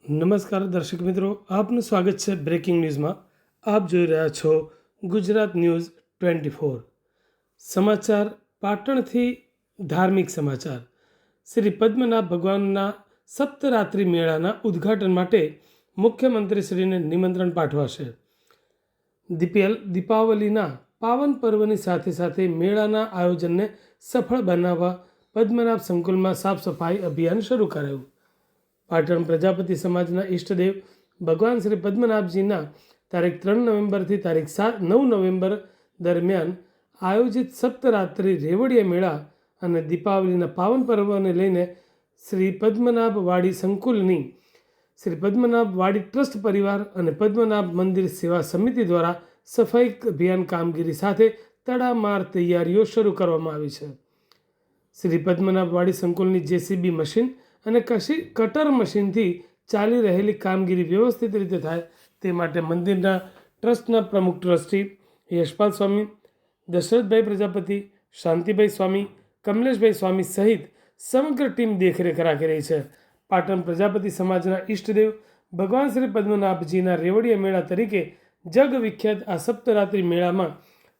નમસ્કાર દર્શક મિત્રો, આપનું સ્વાગત છે બ્રેકિંગ ન્યૂઝમાં. આપ જોઈ રહ્યા છો ગુજરાત ન્યૂઝ 24. સમાચાર પાટણથી. ધાર્મિક સમાચાર. શ્રી પદ્મનાભ ભગવાનના સપ્તરાત્રિ મેળાના ઉદ્ઘાટન માટે મુખ્યમંત્રીશ્રીને નિમંત્રણ પાઠવાશે. દીપાવલીના પાવન પર્વની સાથે સાથે મેળાના આયોજનને સફળ બનાવવા પદ્મનાભ સંકુલમાં સાફ સફાઈ અભિયાન શરૂ કરાયું. પાટણ પ્રજાપતિ સમાજના ઈષ્ટદેવ ભગવાન શ્રી પદ્મનાભજીના તારીખ 3 નવેમ્બરથી તારીખ 9 નવેમ્બર દરમિયાન આયોજિત સપ્તરાત્રિ રેવડિયા મેળા અને દીપાવલીના પાવન પર્વને લઈને શ્રી પદ્મનાભ વાડી સંકુલની શ્રી પદ્મનાભ વાડી ટ્રસ્ટ પરિવાર અને પદ્મનાભ મંદિર સેવા સમિતિ દ્વારા સફાઈ અભિયાન કામગીરી સાથે તડામાર તૈયારીઓ શરૂ કરવામાં આવી છે. શ્રી પદ્મનાભ વાડી સંકુલની જેસીબી મશીન અને કટર મશીનથી ચાલી રહેલી કામગીરી વ્યવસ્થિત રીતે થાય તે માટે મંદિરના ટ્રસ્ટના પ્રમુખ ટ્રસ્ટી યશપાલ સ્વામી, દશરથભાઈ પ્રજાપતિ, શાંતિભાઈ સ્વામી, કમલેશભાઈ સ્વામી સહિત સમગ્ર ટીમ દેખરેખ રાખી રહી છે. પાટણ પ્રજાપતિ સમાજના ઈષ્ટદેવ ભગવાન શ્રી પદ્મનાભજીના રેવડિયા મેળા તરીકે જગ વિખ્યાત આ સપ્તરાત્રિ મેળામાં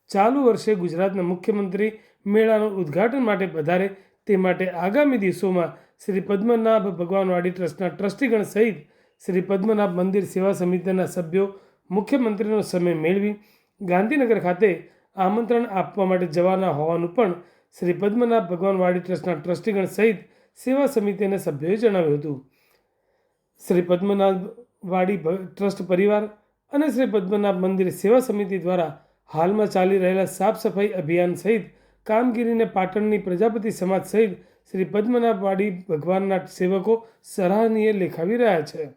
ચાલુ વર્ષે ગુજરાતના મુખ્યમંત્રી મેળાનું ઉદ્ઘાટન માટે પધારે તે માટે આગામી દિવસોમાં શ્રી પદ્મનાભ ભગવાનવાડી ટ્રસ્ટના ટ્રસ્ટીગણ સહિત શ્રી પદ્મનાભ મંદિર સેવા સમિતિના સભ્યો મુખ્યમંત્રીનો સમય મેળવી ગાંધીનગર ખાતે આમંત્રણ આપવા માટે જવાના હોવાનું પણ શ્રી પદ્મનાભ ભગવાનવાડી ટ્રસ્ટના ટ્રસ્ટીગણ સહિત સેવા સમિતિના સભ્યોએ જણાવ્યું હતું. શ્રી પદ્મનાભ વાડી ટ્રસ્ટ પરિવાર અને શ્રી પદ્મનાભ મંદિર સેવા સમિતિ દ્વારા હાલમાં ચાલી રહેલા સાફ સફાઈ અભિયાન સહિત કામગીરીને પાટણની પ્રજાપતિ સમાજ સહિત શ્રી પદ્મનાભ વાડી ભગવાનના સેવકો સરાહનીય લેખાવી રહ્યા છે.